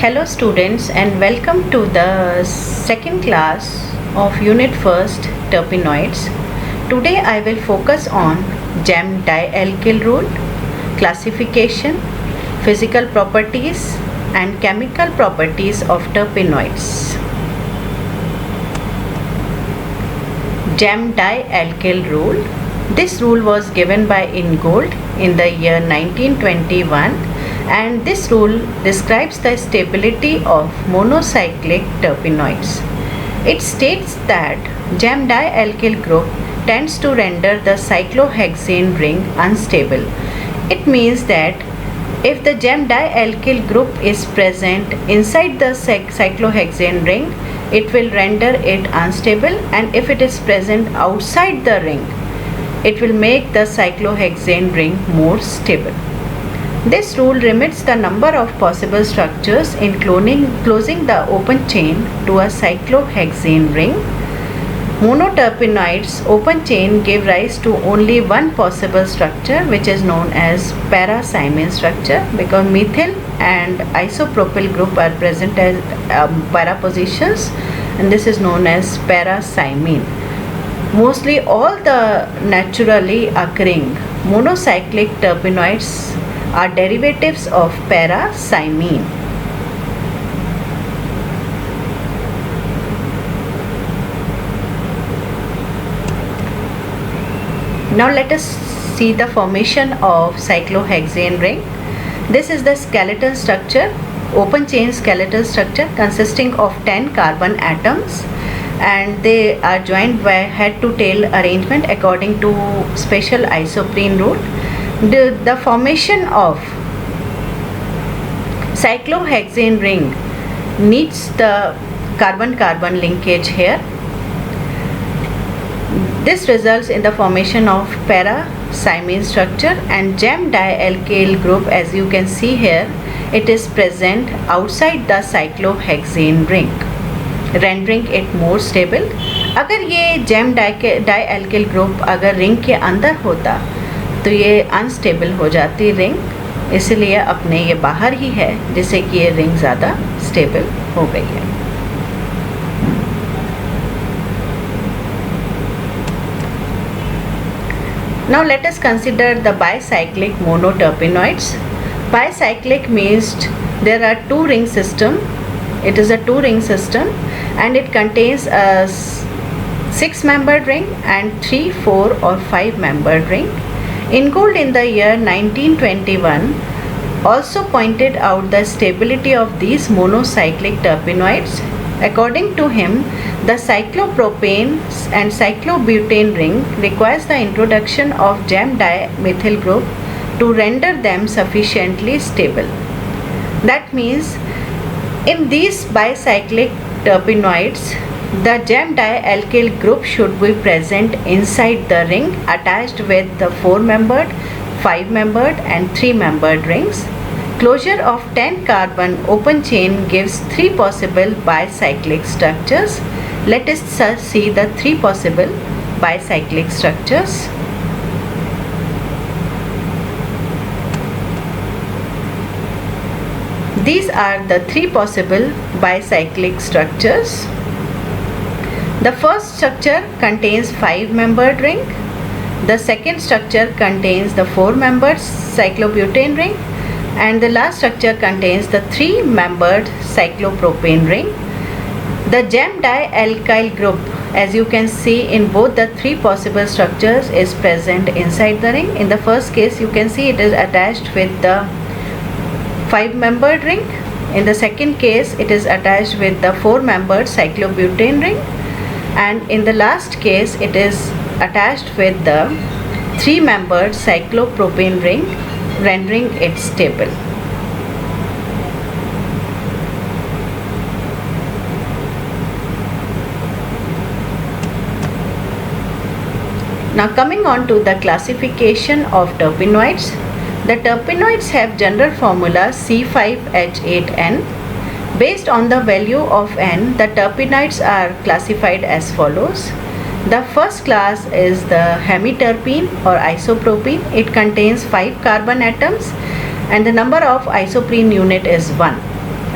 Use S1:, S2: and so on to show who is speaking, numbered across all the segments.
S1: Hello students and welcome to the second class of Unit 1st Terpenoids. Today I will focus on gem dialkyl rule, classification, physical properties and chemical properties of terpenoids. Gem dialkyl rule. This rule was given by Ingold in the year 1921, and this rule describes the stability of monocyclic terpenoids. It states that gem dialkyl group tends to render the cyclohexane ring unstable. It means that if the gem dialkyl group is present inside the cyclohexane ring, it will render it unstable, and if it is present outside the ring, it will make the cyclohexane ring more stable. This rule limits the number of possible structures in closing the open chain to a cyclohexane ring. Monoterpenoids open chain give rise to only one possible structure, which is known as para-cymene structure, because methyl and isopropyl group are present as para positions, and this is known as para-cymene. Mostly all the naturally occurring monocyclic terpenoids are derivatives of para-cymene. Now let us see the formation of cyclohexane ring. This is the skeletal structure, open chain skeletal structure consisting of 10 carbon atoms, and they are joined by head to tail arrangement according to special isoprene rule. The formation of cyclohexane ring needs the carbon-carbon linkage here. This results in the formation of para-cymene structure, and gem dialkyl group, as you can see here, it is present outside the cyclohexane ring, rendering it more stable. अगर ये gem dialkyl group अगर ring के अंदर होता तो ये unstable हो जाती रिंग, इसलिए अपने ये बाहर ही है जिससे कि ये रिंग ज़्यादा स्टेबल हो गई है. Now let us consider the bicyclic monoterpenoids. Bicyclic means there are two ring system. It is a two ring system and it contains a 6-membered ring and 3, 4 or 5-membered ring. Ingold in the year 1921 also pointed out the stability of these monocyclic terpenoids. According to him, the cyclopropane and cyclobutane ring requires the introduction of gem dimethyl group to render them sufficiently stable. That means in these bicyclic terpenoids, the gem dialkyl group should be present inside the ring attached with the 4-membered, 5-membered and 3-membered rings. Closure of 10 carbon open chain gives 3 possible bicyclic structures. Let us see the 3 possible bicyclic structures. These are the 3 possible bicyclic structures. The first structure contains 5-membered ring. The second structure contains the 4-membered cyclobutane ring, and the last structure contains the 3-membered cyclopropane ring. The gem dialkyl group, as you can see in both the 3 possible structures, is present inside the ring. In the first case, you can see it is attached with the 5-membered ring. In the second case, it is attached with the 4-membered cyclobutane ring, and in the last case, it is attached with the 3-membered cyclopropane ring, rendering it stable. Now coming on to the classification of terpenoids. The terpenoids have general formula C5H8N. Based on the value of N, the terpenoids are classified as follows. The first class is the hemiterpene or isopropene. It contains 5 carbon atoms and the number of isoprene unit is 1.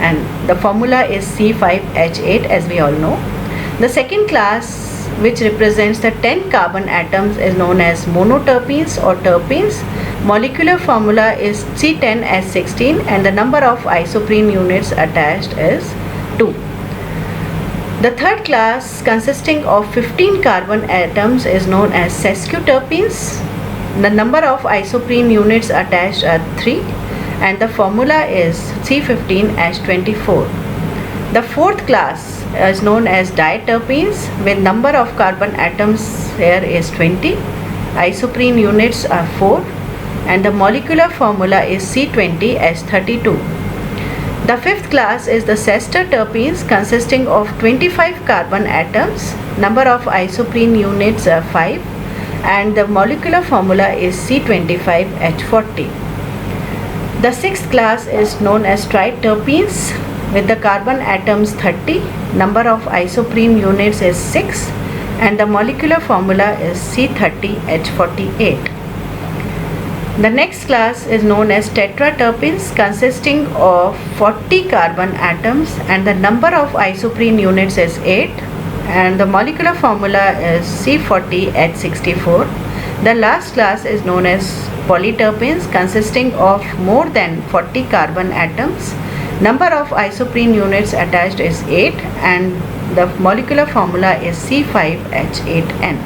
S1: and the formula is C5H8, as we all know. The second class, which represents the 10 carbon atoms, is known as monoterpenes or terpenes. Molecular formula is C10H16 and the number of isoprene units attached is 2. The third class, consisting of 15 carbon atoms, is known as sesquiterpenes. The number of isoprene units attached are 3 and the formula is C15H24. The fourth class is known as diterpenes, with number of carbon atoms here is 20, isoprene units are 4 and the molecular formula is C20H32. The fifth class is the sesquiterpenes, consisting of 25 carbon atoms, number of isoprene units are 5 and the molecular formula is C25H40. The sixth class is known as triterpenes, with the carbon atoms 30, number of isoprene units is 6 and the molecular formula is C30H48. The next class is known as tetraterpenes, consisting of 40 carbon atoms and the number of isoprene units is 8 and the molecular formula is C40H64. The last class is known as polyterpenes, consisting of more than 40 carbon atoms. Number of isoprene units attached is 8 and the molecular formula is C5H8N.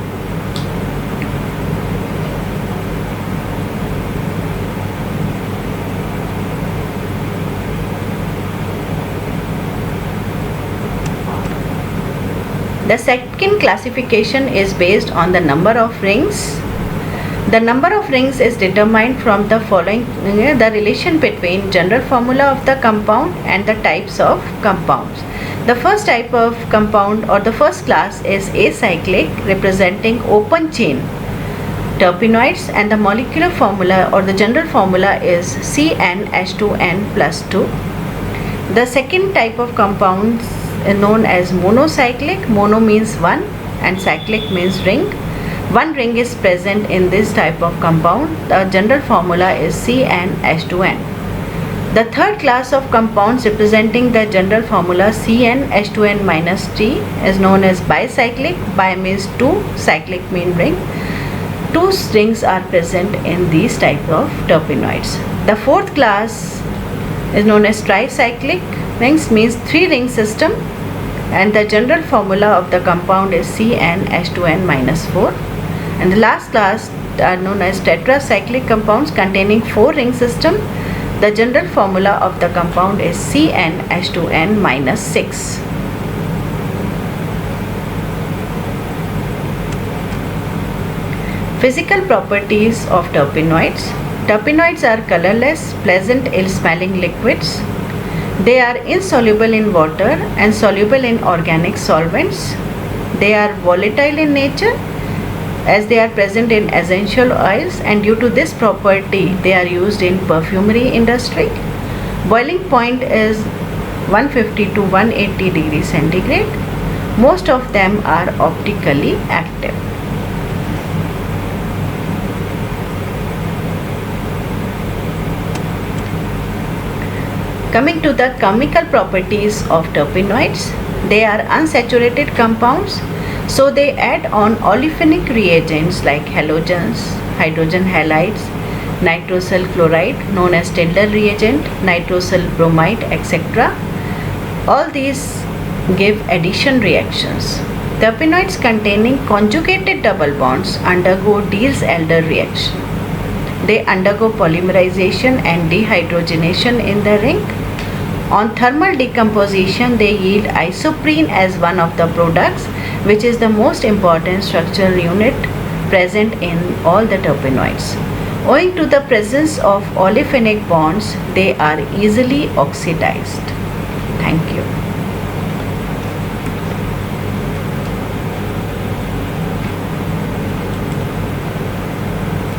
S1: The second classification is based on the number of rings. The number of rings is determined from the following: the relation between general formula of the compound and the types of compounds. The first type of compound or the first class is acyclic, representing open chain terpenoids, and the molecular formula or the general formula is CnH2n plus 2. The second type of compounds is known as monocyclic. Mono means one and cyclic means ring. One ring is present in this type of compound. The general formula is CnH2n. The third class of compounds representing the general formula CnH2n minus T is known as bicyclic. Bi means 2, cyclic means ring. 2 rings are present in these type of terpenoids. The fourth class is known as tricyclic. Rings means 3 ring system and the general formula of the compound is CnH2n minus 4. And the last class are known as tetracyclic compounds containing 4 ring system. The general formula of the compound is CnH2n minus 6. Physical properties of terpenoids. Terpenoids are colorless, pleasant, ill-smelling liquids. They are insoluble in water and soluble in organic solvents. They are volatile in nature as they are present in essential oils, and due to this property they are used in perfumery industry. Boiling point is 150 to 180 degrees centigrade. Most of them are optically active. Coming to the chemical properties of terpenoids, they are unsaturated compounds, so they add on olefinic reagents like halogens, hydrogen halides, nitrosyl chloride known as Tyndall reagent, nitrosyl bromide, etc. All these give addition reactions. Terpenoids containing conjugated double bonds undergo Diels-Alder reaction. They undergo polymerization and dehydrogenation in the ring. On thermal decomposition, they yield isoprene as one of the products, which is the most important structural unit present in all the terpenoids. Owing to the presence of olefinic bonds, they are easily oxidized. Thank you.